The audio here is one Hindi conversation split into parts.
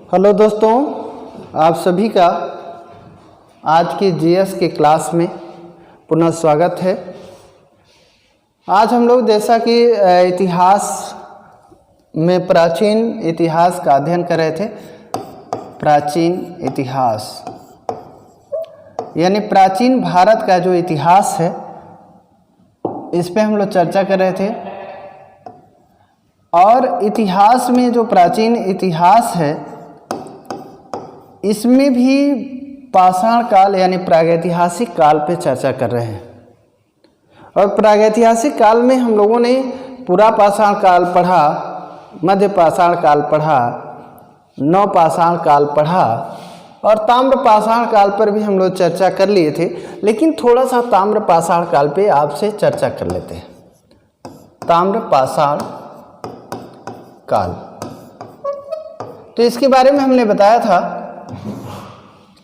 हेलो दोस्तों, आप सभी का आज की जीएस के क्लास में पुनः स्वागत है। आज हम लोग जैसा कि इतिहास में प्राचीन इतिहास का अध्ययन कर रहे थे। प्राचीन इतिहास यानी प्राचीन भारत का जो इतिहास है, इस पे हम लोग चर्चा कर रहे थे। और इतिहास में जो प्राचीन इतिहास है, इसमें भी पाषाण काल यानी प्रागैतिहासिक काल पे चर्चा कर रहे हैं। और प्रागैतिहासिक काल में हम लोगों ने पूरा पाषाण काल पढ़ा, मध्य पाषाण काल पढ़ा, नव पाषाण काल पढ़ा और ताम्र पाषाण काल पर भी हम लोग चर्चा कर लिए थे। लेकिन थोड़ा सा ताम्र पाषाण काल पे आपसे चर्चा कर लेते हैं। ताम्र पाषाण काल, तो इसके बारे में हमने बताया था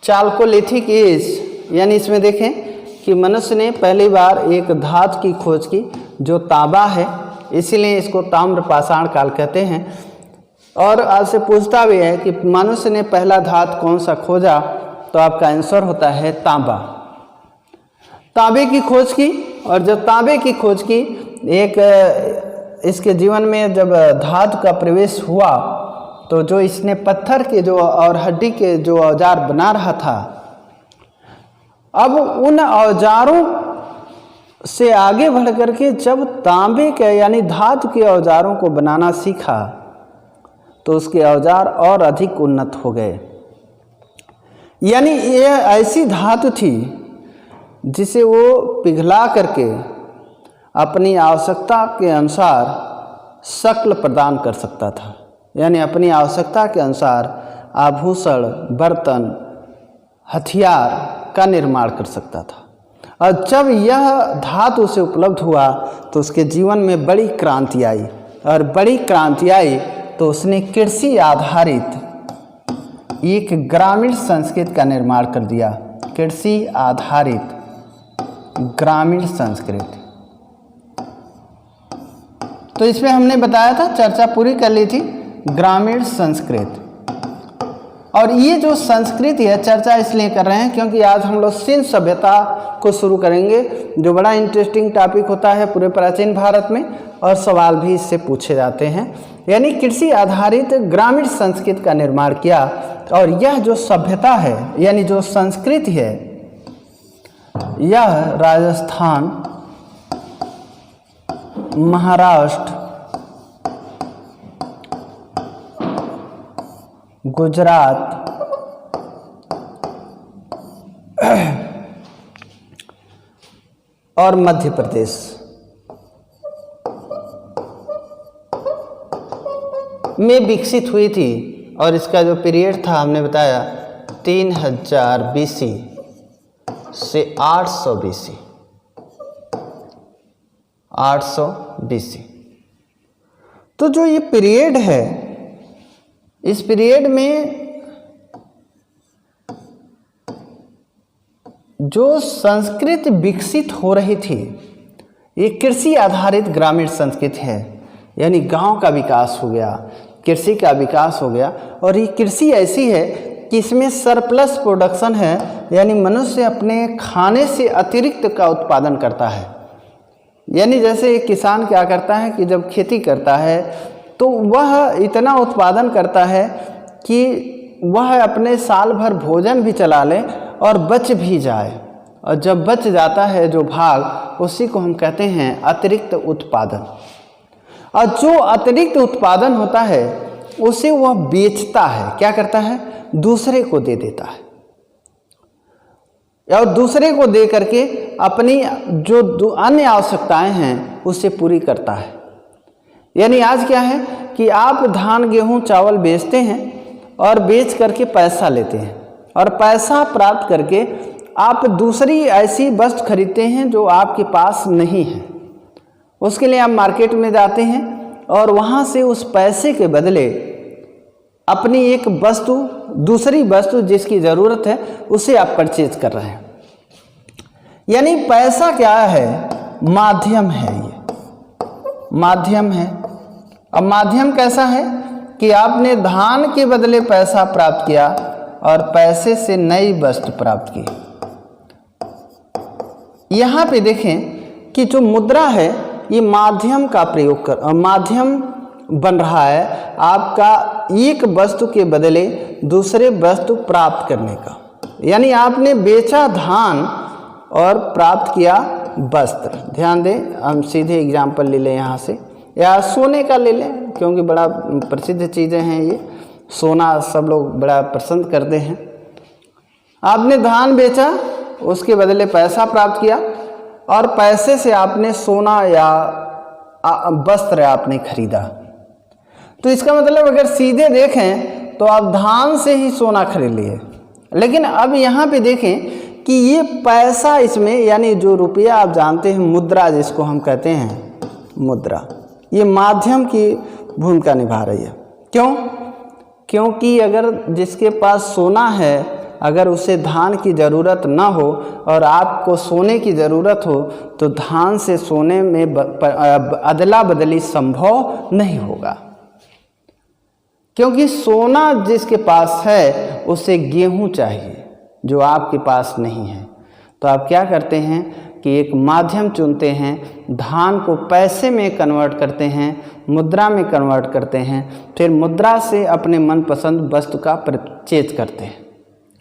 चाल्कोलिथिक एज, यानी इसमें देखें कि मनुष्य ने पहली बार एक धातु की खोज की जो तांबा है, इसीलिए इसको ताम्र पाषाण काल कहते हैं। और आपसे पूछता भी है कि मनुष्य ने पहला धातु कौन सा खोजा, तो आपका आंसर होता है तांबा। तांबे की खोज की, और जब तांबे की खोज की, एक इसके जीवन में जब धातु का प्रवेश हुआ, तो जो इसने पत्थर के जो और हड्डी के जो औजार बना रहा था, अब उन औजारों से आगे बढ़ करके जब तांबे के यानी धातु के औजारों को बनाना सीखा, तो उसके औजार और अधिक उन्नत हो गए। यानी ये ऐसी धातु थी जिसे वो पिघला करके अपनी आवश्यकता के अनुसार शक्ल प्रदान कर सकता था। यानी अपनी आवश्यकता के अनुसार आभूषण, बर्तन, हथियार का निर्माण कर सकता था। और जब यह धातु उसे उपलब्ध हुआ, तो उसके जीवन में बड़ी क्रांति आई। और बड़ी क्रांति आई तो उसने कृषि आधारित एक ग्रामीण संस्कृति का निर्माण कर दिया। कृषि आधारित ग्रामीण संस्कृति, तो इसमें हमने बताया था, चर्चा पूरी कर ली थी, ग्रामीण संस्कृति। और ये जो संस्कृति है, चर्चा इसलिए कर रहे हैं क्योंकि आज हम लोग सिंधु सभ्यता को शुरू करेंगे, जो बड़ा इंटरेस्टिंग टॉपिक होता है पूरे प्राचीन भारत में, और सवाल भी इससे पूछे जाते हैं। यानी कृषि आधारित ग्रामीण संस्कृति का निर्माण किया। और यह जो सभ्यता है यानी जो संस्कृति है, यह राजस्थान, महाराष्ट्र, गुजरात और मध्य प्रदेश में विकसित हुई थी। और इसका जो पीरियड था हमने बताया 3000 BC से 800 BC। 800 BC। तो जो ये पीरियड है, इस पीरियड में जो संस्कृति विकसित हो रही थी, ये कृषि आधारित ग्रामीण संस्कृति है। यानी गांव का विकास हो गया, कृषि का विकास हो गया। और ये कृषि ऐसी है कि इसमें सरप्लस प्रोडक्शन है, यानी मनुष्य अपने खाने से अतिरिक्त का उत्पादन करता है। यानी जैसे एक किसान क्या करता है कि जब खेती करता है, तो वह इतना उत्पादन करता है कि वह अपने साल भर भोजन भी चला ले और बच भी जाए। और जब बच जाता है जो भाग, उसी को हम कहते हैं अतिरिक्त उत्पादन। और जो अतिरिक्त उत्पादन होता है, उसे वह बेचता है। क्या करता है? दूसरे को दे देता है। और दूसरे को दे करके अपनी जो अन्य आवश्यकताएं हैं, उसे पूरी करता है। यानी आज क्या है कि आप धान, गेहूं, चावल बेचते हैं और बेच करके पैसा लेते हैं, और पैसा प्राप्त करके आप दूसरी ऐसी वस्तु खरीदते हैं जो आपके पास नहीं है। उसके लिए आप मार्केट में जाते हैं और वहाँ से उस पैसे के बदले अपनी एक वस्तु, दूसरी वस्तु जिसकी ज़रूरत है, उसे आप परचेज कर रहे हैं। यानी पैसा क्या है? माध्यम है। ये माध्यम है। अब माध्यम कैसा है कि आपने धान के बदले पैसा प्राप्त किया और पैसे से नई वस्तु प्राप्त की। यहाँ पे देखें कि जो मुद्रा है ये माध्यम का प्रयोग कर माध्यम बन रहा है आपका एक वस्तु के बदले दूसरे वस्तु प्राप्त करने का। यानी आपने बेचा धान और प्राप्त किया वस्त्र। ध्यान दें, हम सीधे एग्जाम्पल ले लें यहाँ से, या सोने का ले लें क्योंकि बड़ा प्रसिद्ध चीज़ें हैं ये, सोना सब लोग बड़ा पसंद करते हैं। आपने धान बेचा, उसके बदले पैसा प्राप्त किया और पैसे से आपने सोना या वस्त्र आपने खरीदा। तो इसका मतलब अगर सीधे देखें तो आप धान से ही सोना खरीद लिए। लेकिन अब यहाँ पे देखें कि ये पैसा इसमें, यानी जो रुपया आप जानते हैं मुद्रा जिसको हम कहते हैं मुद्रा, ये माध्यम की भूमिका निभा रही है। क्यों? क्योंकि अगर जिसके पास सोना है अगर उसे धान की ज़रूरत ना हो और आपको सोने की ज़रूरत हो तो धान से सोने में अदला बदली संभव नहीं होगा। क्योंकि सोना जिसके पास है उसे गेहूं चाहिए जो आपके पास नहीं है। तो आप क्या करते हैं कि एक माध्यम चुनते हैं, धान को पैसे में कन्वर्ट करते हैं, मुद्रा में कन्वर्ट करते हैं, फिर मुद्रा से अपने मनपसंद वस्तु का परचेज करते हैं।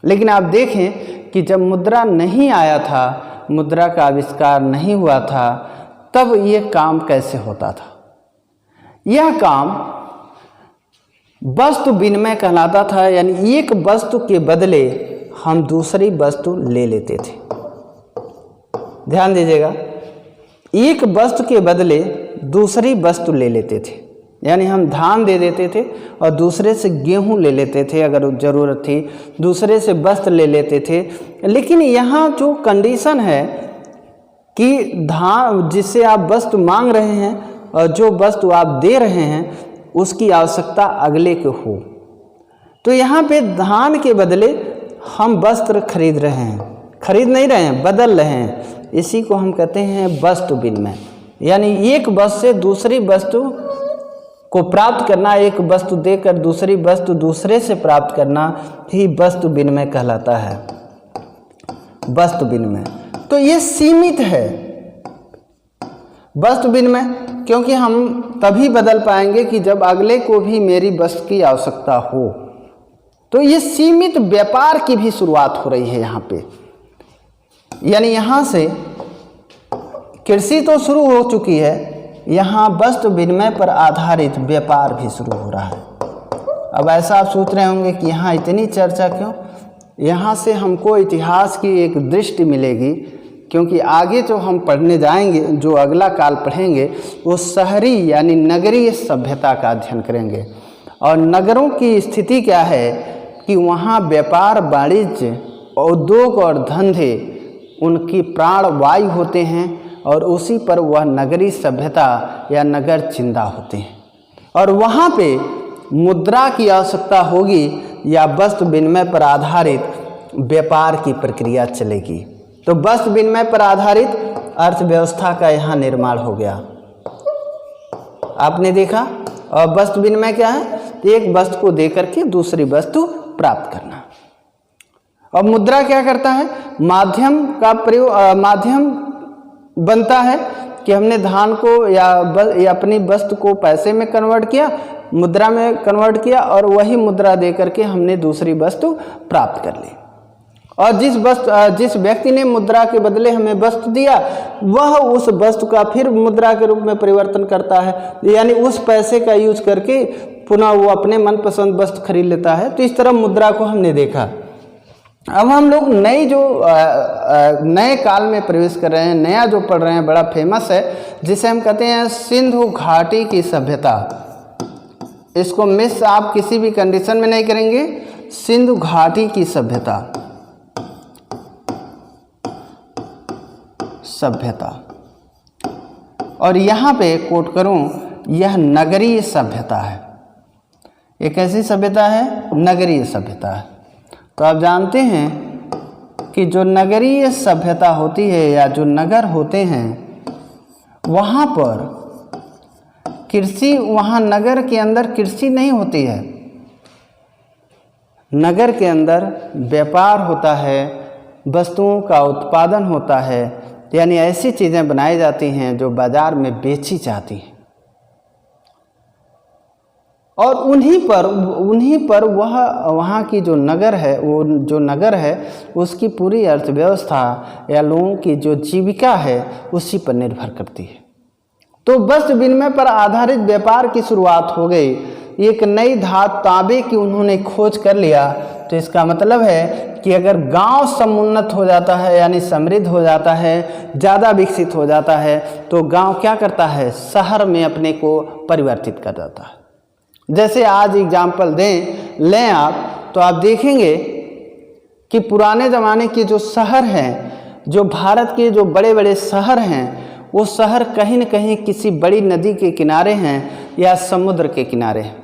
लेकिन आप देखें कि जब मुद्रा नहीं आया था, मुद्रा का आविष्कार नहीं हुआ था, तब ये काम कैसे होता था? यह काम वस्तु विनिमय कहलाता था। यानी एक वस्तु के बदले हम दूसरी वस्तु ले लेते थे। ध्यान दीजिएगा, एक वस्तु के बदले दूसरी वस्तु ले लेते थे। यानी हम धान दे देते थे और दूसरे से गेहूं ले लेते थे अगर ज़रूरत थी, दूसरे से वस्त्र ले लेते थे। लेकिन यहाँ जो कंडीशन है कि धान जिससे आप वस्तु मांग रहे हैं और जो वस्तु आप दे रहे हैं उसकी आवश्यकता अगले को हो। तो यहाँ पे धान के बदले हम वस्त्र खरीद रहे हैं, खरीद नहीं रहे हैं, बदल रहे हैं। इसी को हम कहते हैं वस्तु विनिमय। यानी एक वस्तु से दूसरी वस्तु को प्राप्त करना, एक वस्तु देकर दूसरी वस्तु दूसरे से प्राप्त करना ही वस्तु विनिमय कहलाता है। वस्तु विनिमय तो ये सीमित है वस्तु विनिमय, क्योंकि हम तभी बदल पाएंगे कि जब अगले को भी मेरी वस्तु की आवश्यकता हो। तो ये सीमित व्यापार की भी शुरुआत हो रही है यहाँ पे। यानी यहाँ से कृषि तो शुरू हो चुकी है, यहाँ वस्तु विनिमय पर आधारित व्यापार भी शुरू हो रहा है। अब ऐसा आप सोच रहे होंगे कि यहाँ इतनी चर्चा क्यों? यहाँ से हमको इतिहास की एक दृष्टि मिलेगी, क्योंकि आगे जो हम पढ़ने जाएंगे, जो अगला काल पढ़ेंगे, वो शहरी यानी नगरीय सभ्यता का अध्ययन करेंगे। और नगरों की स्थिति क्या है कि वहाँ व्यापार, वाणिज्य, उद्योग और धंधे उनकी प्राण वायु होते हैं और उसी पर वह नगरीय सभ्यता या नगर जिंदा होते हैं। और वहाँ पे मुद्रा की आवश्यकता होगी या वस्तु विनिमय पर आधारित व्यापार की प्रक्रिया चलेगी। तो वस्तु विनिमय पर आधारित अर्थव्यवस्था का यहाँ निर्माण हो गया। आपने देखा। और वस्तु विनिमय क्या है? एक वस्तु को देकर के दूसरी वस्तु प्राप्त करना। और मुद्रा क्या करता है? माध्यम का प्रयोग, माध्यम बनता है कि हमने धान को या अपनी वस्तु को पैसे में कन्वर्ट किया, मुद्रा में कन्वर्ट किया और वही मुद्रा दे करके हमने दूसरी वस्तु प्राप्त कर ली। और जिस व्यक्ति ने मुद्रा के बदले हमें वस्तु दिया, वह उस वस्तु का फिर मुद्रा के रूप में परिवर्तन करता है, यानी उस पैसे का यूज करके पुनः वो अपने मनपसंद वस्तु खरीद लेता है। तो इस तरह मुद्रा को हमने देखा। अब हम लोग नए काल में प्रवेश कर रहे हैं। नया जो पढ़ रहे हैं बड़ा फेमस है, जिसे हम कहते हैं सिंधु घाटी की सभ्यता। इसको मिस आप किसी भी कंडीशन में नहीं करेंगे। सिंधु घाटी की सभ्यता, और यहाँ पे कोट करूँ, यह नगरीय सभ्यता है। ये कैसी सभ्यता है? नगरीय सभ्यता है। तो आप जानते हैं कि जो नगरीय सभ्यता होती है या जो नगर होते हैं, वहाँ पर कृषि वहाँ नगर के अंदर कृषि नहीं होती है, नगर के अंदर व्यापार होता है, वस्तुओं का उत्पादन होता है, यानी ऐसी चीज़ें बनाई जाती हैं जो बाज़ार में बेची जाती हैं, और उन्हीं पर वह वहाँ की जो नगर है, वो जो नगर है उसकी पूरी अर्थव्यवस्था या लोगों की जो जीविका है उसी पर निर्भर करती है। तो वस्त्र विनिमय पर आधारित व्यापार की शुरुआत हो गई। एक नई धातु तांबे की उन्होंने खोज कर लिया। तो इसका मतलब है कि अगर गांव समुन्नत हो जाता है, यानी समृद्ध हो जाता है, ज़्यादा विकसित हो जाता है, तो गांव क्या करता है, शहर में अपने को परिवर्तित कर जाता है। जैसे आज एग्जाम्पल लें आप, तो आप देखेंगे कि पुराने ज़माने के जो शहर हैं, जो भारत के जो बड़े बड़े शहर हैं, वो शहर कहीं न कहीं किसी बड़ी नदी के किनारे हैं या समुद्र के किनारे हैं।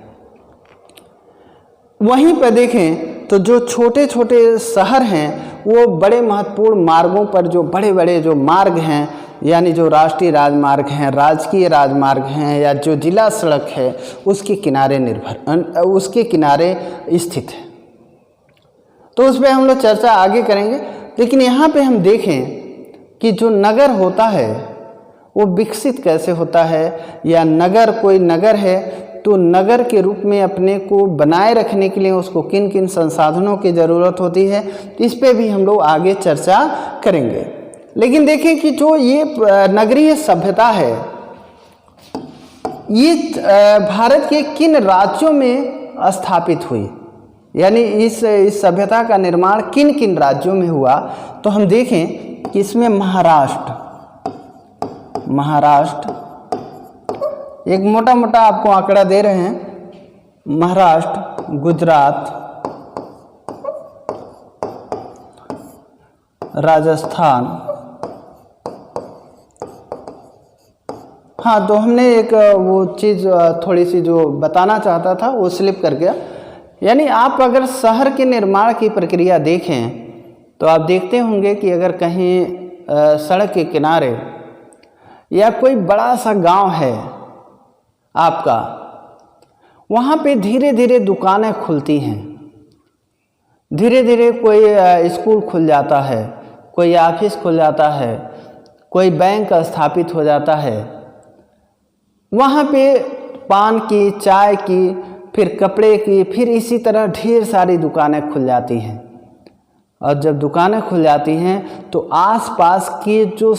वहीं पर देखें तो जो छोटे छोटे शहर हैं वो बड़े महत्वपूर्ण मार्गों पर, जो बड़े बड़े जो मार्ग हैं, यानी जो राष्ट्रीय राजमार्ग हैं, राजकीय राजमार्ग हैं, या जो जिला सड़क है उसके किनारे स्थित है। तो उस पर हम लोग चर्चा आगे करेंगे। लेकिन यहाँ पे हम देखें कि जो नगर होता है वो विकसित कैसे होता है, या कोई नगर है तो नगर के रूप में अपने को बनाए रखने के लिए उसको किन किन संसाधनों की ज़रूरत होती है, इस पे भी हम लोग आगे चर्चा करेंगे। लेकिन देखें कि जो ये नगरीय सभ्यता है, ये भारत के किन राज्यों में स्थापित हुई, यानी इस सभ्यता का निर्माण किन किन राज्यों में हुआ। तो हम देखें कि इसमें महाराष्ट्र एक मोटा मोटा आपको आंकड़ा दे रहे हैं, महाराष्ट्र, गुजरात, राजस्थान। हाँ, तो हमने एक वो चीज़ थोड़ी सी जो बताना चाहता था वो स्लिप कर गया। यानी आप अगर शहर के निर्माण की प्रक्रिया देखें तो आप देखते होंगे कि अगर कहीं सड़क के किनारे या कोई बड़ा सा गांव है आपका, वहाँ पे धीरे धीरे दुकानें खुलती हैं, धीरे धीरे कोई स्कूल खुल जाता है, कोई ऑफिस खुल जाता है, कोई बैंक स्थापित हो जाता है। वहाँ पे पान की, चाय की, फिर कपड़े की, फिर इसी तरह ढेर सारी दुकानें खुल जाती हैं। और जब दुकानें खुल जाती हैं तो आसपास के जो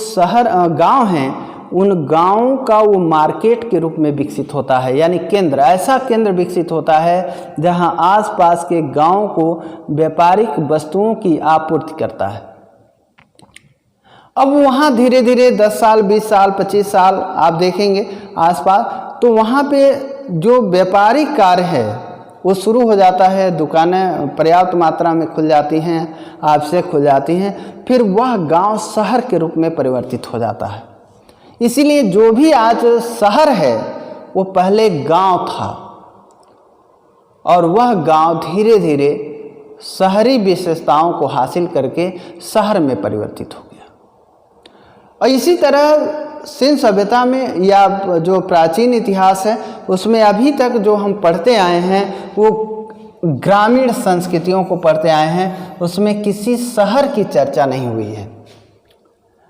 गांव हैं, उन गांवों का वो मार्केट के रूप में विकसित होता है, यानी ऐसा केंद्र विकसित होता है जहां आसपास के गांव को व्यापारिक वस्तुओं की आपूर्ति करता है। अब वहां धीरे धीरे 10 साल, 20 साल, 25 साल आप देखेंगे आसपास, तो वहां पे जो व्यापारिक कार्य है वो शुरू हो जाता है। दुकानें पर्याप्त मात्रा में खुल जाती हैं, ऑफिसें खुल जाती हैं, फिर वह गांव शहर के रूप में परिवर्तित हो जाता है। इसीलिए जो भी आज शहर है वो पहले गांव था, और वह गांव धीरे धीरे शहरी विशेषताओं को हासिल करके शहर में परिवर्तित हो गया। और इसी तरह सिंध सभ्यता में, या जो प्राचीन इतिहास है उसमें अभी तक जो हम पढ़ते आए हैं वो ग्रामीण संस्कृतियों को पढ़ते आए हैं, उसमें किसी शहर की चर्चा नहीं हुई है।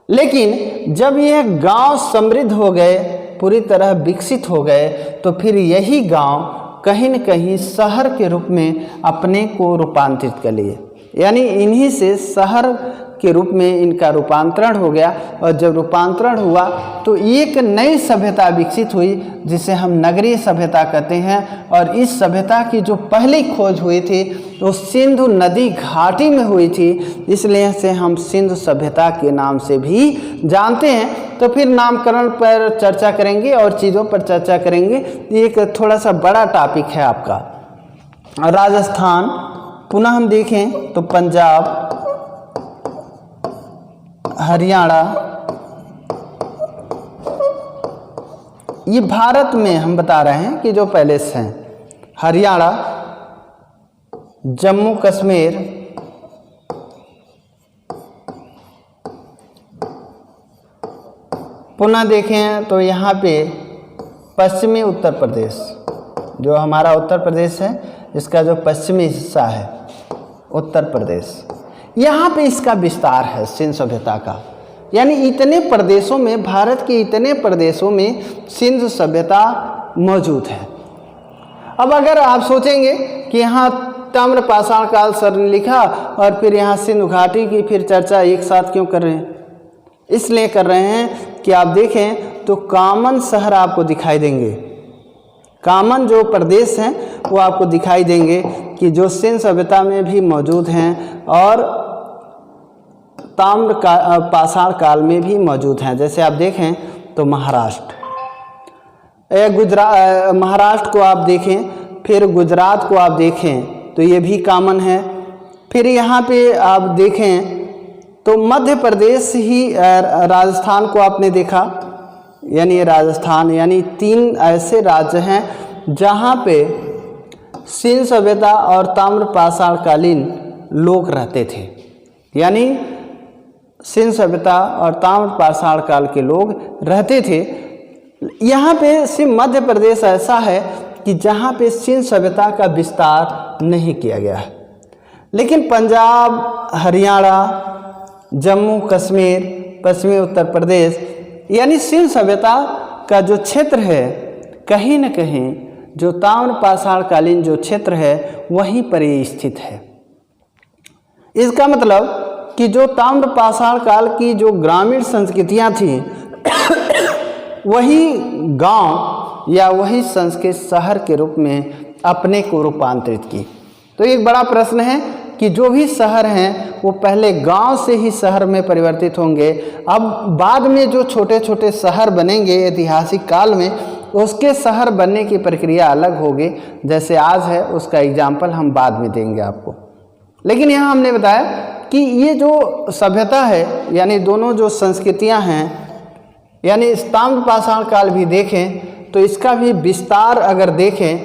लेकिन जब यह गांव समृद्ध हो गए, पूरी तरह विकसित हो गए, तो फिर यही गांव कहीं न कहीं शहर के रूप में अपने को रूपांतरित कर लिए, यानी इन्हीं से शहर के रूप में इनका रूपांतरण हो गया। और जब रूपांतरण हुआ तो एक नई सभ्यता विकसित हुई जिसे हम नगरीय सभ्यता कहते हैं। और इस सभ्यता की जो पहली खोज हुई थी वो सिंधु नदी घाटी में हुई थी, इसलिए से हम सिंधु सभ्यता के नाम से भी जानते हैं। तो फिर नामकरण पर चर्चा करेंगे और चीज़ों पर चर्चा करेंगे। एक थोड़ा सा बड़ा टॉपिक है आपका। राजस्थान, पुनः हम देखें तो पंजाब, हरियाणा, ये भारत में हम बता रहे हैं कि जो पहले से हैं। हरियाणा, जम्मू कश्मीर, पुनः देखें तो यहाँ पे पश्चिमी उत्तर प्रदेश, जो हमारा उत्तर प्रदेश है इसका जो पश्चिमी हिस्सा है उत्तर प्रदेश, यहाँ पे इसका विस्तार है सिंधु सभ्यता का। यानी इतने प्रदेशों में, भारत के इतने प्रदेशों में सिंधु सभ्यता मौजूद है। अब अगर आप सोचेंगे कि यहाँ ताम्र पाषाण काल सर ने लिखा और फिर यहाँ सिंधु घाटी की फिर चर्चा एक साथ क्यों कर रहे हैं? इसलिए कर रहे हैं कि आप देखें तो कॉमन शहर आपको दिखाई देंगे, कॉमन जो प्रदेश हैं वो आपको दिखाई देंगे कि जो सिंधु सभ्यता में भी मौजूद हैं और ताम्र पाषाण काल में भी मौजूद हैं। जैसे आप देखें तो महाराष्ट्र, महाराष्ट्र को आप देखें, फिर गुजरात को आप देखें तो ये भी कॉमन है। फिर यहाँ पे आप देखें तो मध्य प्रदेश ही, राजस्थान को आपने देखा, यानी राजस्थान, यानी 3 ऐसे राज्य हैं जहाँ पे सिंधु सभ्यता और ताम्र पाषाण कालीन लोग रहते थे। यानी सिंधु सभ्यता और ताम्र पाषाण काल के लोग रहते थे। यहाँ पे सिर्फ मध्य प्रदेश ऐसा है कि जहाँ पे सिंधु सभ्यता का विस्तार नहीं किया गया है, लेकिन पंजाब, हरियाणा, जम्मू कश्मीर, पश्चिमी उत्तर प्रदेश, यानी सिंधु सभ्यता का जो क्षेत्र है कहीं न कहीं जो ताम्र पाषाण कालीन जो क्षेत्र है वहीं पर ये स्थित है। इसका मतलब कि जो ताम्र पाषाण काल की जो ग्रामीण संस्कृतियाँ थीं वही गांव या वही संस्कृति शहर के रूप में अपने को रूपांतरित की। तो एक बड़ा प्रश्न है कि जो भी शहर हैं वो पहले गांव से ही शहर में परिवर्तित होंगे, अब बाद में जो छोटे छोटे शहर बनेंगे ऐतिहासिक काल में, उसके शहर बनने की प्रक्रिया अलग होगी। जैसे आज है उसका एग्जाम्पल हम बाद में देंगे आपको। लेकिन यहाँ हमने बताया कि ये जो सभ्यता है, यानी दोनों जो संस्कृतियाँ हैं, यानी ताम्र पाषाण काल भी देखें तो इसका भी विस्तार अगर देखें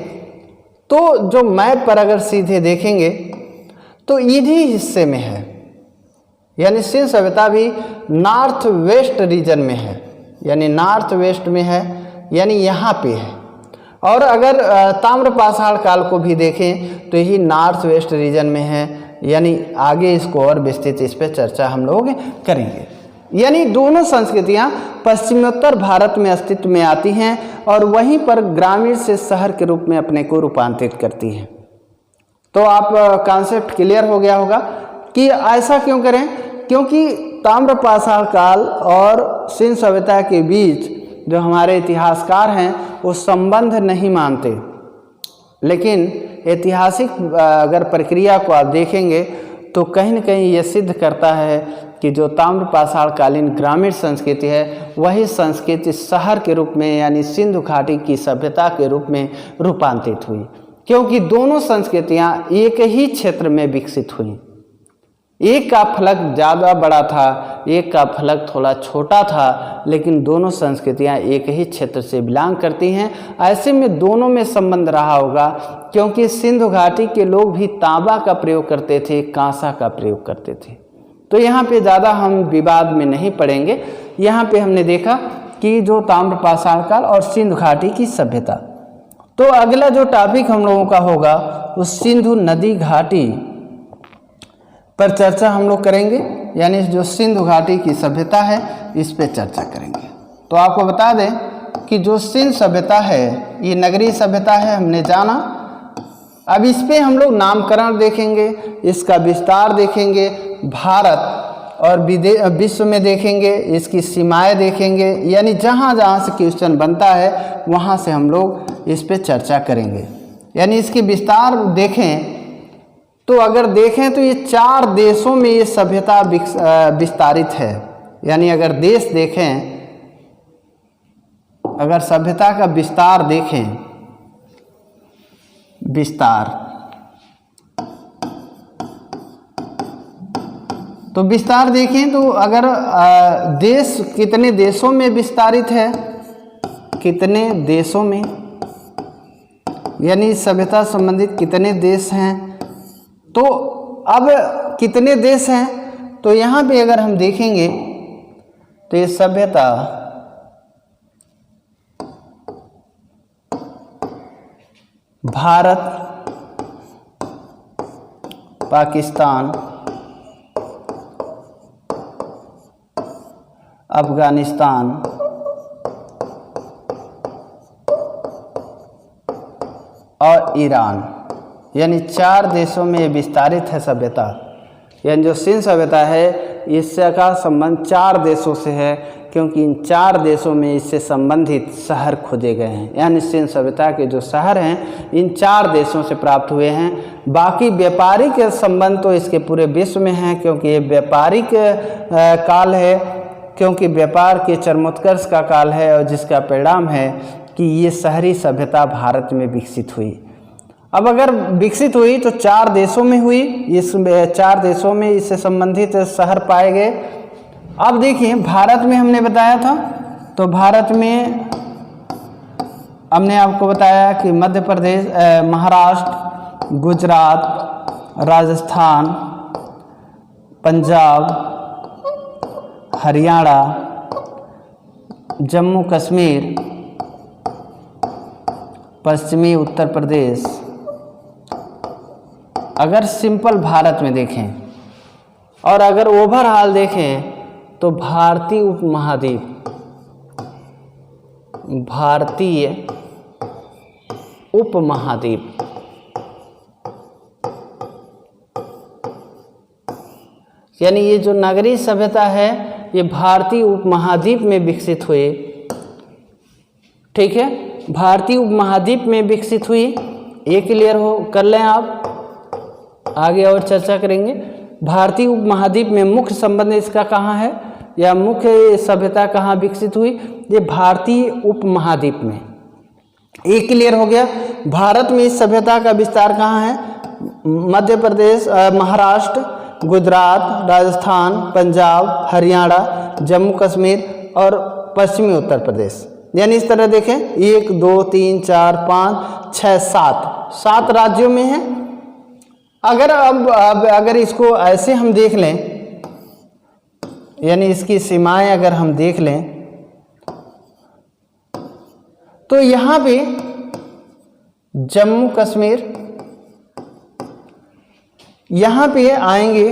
तो जो मैप पर अगर सीधे देखेंगे तो इन्हीं हिस्से में है। यानी सिंधु सभ्यता भी नॉर्थ वेस्ट रीजन में है, यानी नॉर्थ वेस्ट में है, यानी यहाँ पे है। और अगर ताम्र पाषाण काल को भी देखें तो यही नॉर्थ वेस्ट रीजन में है, यानी आगे इसको और विस्तृत इस पर चर्चा हम लोग करेंगे। यानी दोनों संस्कृतियाँ पश्चिमोत्तर भारत में अस्तित्व में आती हैं और वहीं पर ग्रामीण से शहर के रूप में अपने को रूपांतरित करती हैं। तो आप कॉन्सेप्ट क्लियर हो गया होगा कि ऐसा क्यों करें, क्योंकि ताम्र पाषाण काल और सिंधु सभ्यता के बीच जो हमारे इतिहासकार हैं वो संबंध नहीं मानते, लेकिन ऐतिहासिक अगर प्रक्रिया को आप देखेंगे तो कहीं न कहीं ये सिद्ध करता है कि जो ताम्र पाषाण कालीन ग्रामीण संस्कृति है वही संस्कृति शहर के रूप में, यानी सिंधु घाटी की सभ्यता के रूप में रूपांतरित हुई, क्योंकि दोनों संस्कृतियां एक ही क्षेत्र में विकसित हुई। एक का फलक ज़्यादा बड़ा था, एक का फलक थोड़ा छोटा था, लेकिन दोनों संस्कृतियां एक ही क्षेत्र से बिलोंग करती हैं। ऐसे में दोनों में संबंध रहा होगा, क्योंकि सिंधु घाटी के लोग भी तांबा का प्रयोग करते थे, कांसा का प्रयोग करते थे। तो यहाँ पे ज़्यादा हम विवाद में नहीं पड़ेंगे। यहाँ पे हमने देखा कि जो ताम्र पाषाण काल और सिंधु घाटी की सभ्यता। तो अगला जो टॉपिक हम लोगों का होगा उस सिंधु नदी घाटी पर चर्चा हम लोग करेंगे, यानी जो सिंधु घाटी की सभ्यता है इस पे चर्चा करेंगे। तो आपको बता दें कि जो सिंधु सभ्यता है ये नगरीय सभ्यता है, हमने जाना। अब इस पे हम लोग नामकरण देखेंगे, इसका विस्तार देखेंगे, भारत और विश्व में देखेंगे, इसकी सीमाएं देखेंगे, यानी जहाँ जहाँ से क्वेश्चन बनता है वहाँ से हम लोग इस पे चर्चा करेंगे। यानी इसकी विस्तार देखें तो अगर देखें तो ये 4 देशों में ये सभ्यता विस्तारित है। यानी अगर देश देखें, अगर सभ्यता का विस्तार देखें, विस्तार तो विस्तार देखें तो अगर देश कितने देशों में विस्तारित है, कितने देशों में, यानी सभ्यता संबंधित कितने देश हैं। तो अब कितने देश हैं, तो यहाँ पे अगर हम देखेंगे तो ये सभ्यता भारत, पाकिस्तान, अफगानिस्तान, और ईरान, यानी 4 देशों में विस्तारित है सभ्यता। यानी जो सिंध सभ्यता है इसका संबंध 4 देशों से है, क्योंकि इन 4 देशों में इससे संबंधित शहर खोजे गए हैं। यानी सिंध सभ्यता के जो शहर हैं इन 4 देशों से प्राप्त हुए हैं। बाकी व्यापारिक संबंध तो इसके पूरे विश्व में हैं, क्योंकि ये व्यापारिक काल है, क्योंकि व्यापार के चरमोत्कर्ष का काल है, और जिसका परिणाम है कि ये शहरी सभ्यता भारत में विकसित हुई। अब अगर विकसित हुई तो 4 देशों में हुई, इस 4 देशों में इससे संबंधित शहर पाए गए। अब देखिए भारत में हमने बताया था, तो भारत में हमने आपको बताया कि मध्य प्रदेश, महाराष्ट्र, गुजरात, राजस्थान, पंजाब, हरियाणा, जम्मू कश्मीर, पश्चिमी उत्तर प्रदेश। अगर सिंपल भारत में देखें और अगर ओवरऑल देखें तो भारतीय उपमहाद्वीप, भारतीय उपमहाद्वीप, यानी ये जो नगरीय सभ्यता है ये भारतीय उपमहाद्वीप में विकसित हुई। ठीक है, भारतीय उपमहाद्वीप में विकसित हुई। ये क्लियर हो कर लें आप, आगे और चर्चा करेंगे। भारतीय उपमहाद्वीप में मुख्य संबंध इसका कहाँ है, या मुख्य सभ्यता कहाँ विकसित हुई, ये भारतीय उपमहाद्वीप में। ये क्लियर हो गया। भारत में इस सभ्यता का विस्तार कहाँ है, मध्य प्रदेश, महाराष्ट्र, गुजरात, राजस्थान, पंजाब, हरियाणा, जम्मू कश्मीर और पश्चिमी उत्तर प्रदेश। यानी इस तरह देखें 1 2 3 4 5 6 7 राज्यों में है। अगर अगर इसको ऐसे हम देख लें, यानी इसकी सीमाएं अगर हम देख लें, तो यहाँ पे जम्मू कश्मीर, यहाँ पे आएंगे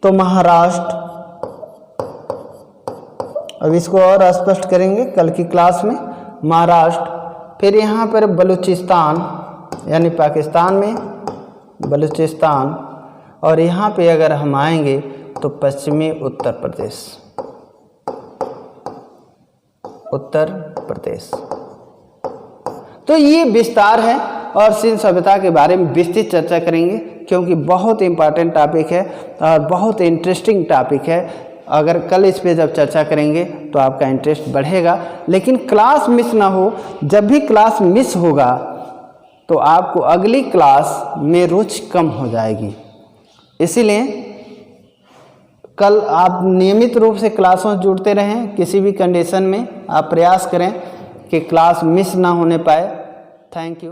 तो महाराष्ट्र, अब इसको और स्पष्ट करेंगे कल की क्लास में, महाराष्ट्र, फिर यहाँ पर बलूचिस्तान, यानी पाकिस्तान में बलूचिस्तान, और यहाँ पे अगर हम आएंगे तो पश्चिमी उत्तर प्रदेश, उत्तर प्रदेश। तो ये विस्तार है और सिंध सभ्यता के बारे में विस्तृत चर्चा करेंगे, क्योंकि बहुत इंपॉर्टेंट टॉपिक है और बहुत इंटरेस्टिंग टॉपिक है। अगर कल इस पे जब चर्चा करेंगे तो आपका इंटरेस्ट बढ़ेगा। लेकिन क्लास मिस ना हो, जब भी क्लास मिस होगा तो आपको अगली क्लास में रुचि कम हो जाएगी। इसीलिए कल आप नियमित रूप से क्लासों से जुड़ते रहें। किसी भी कंडीशन में आप प्रयास करें कि क्लास मिस ना होने पाए। Thank you.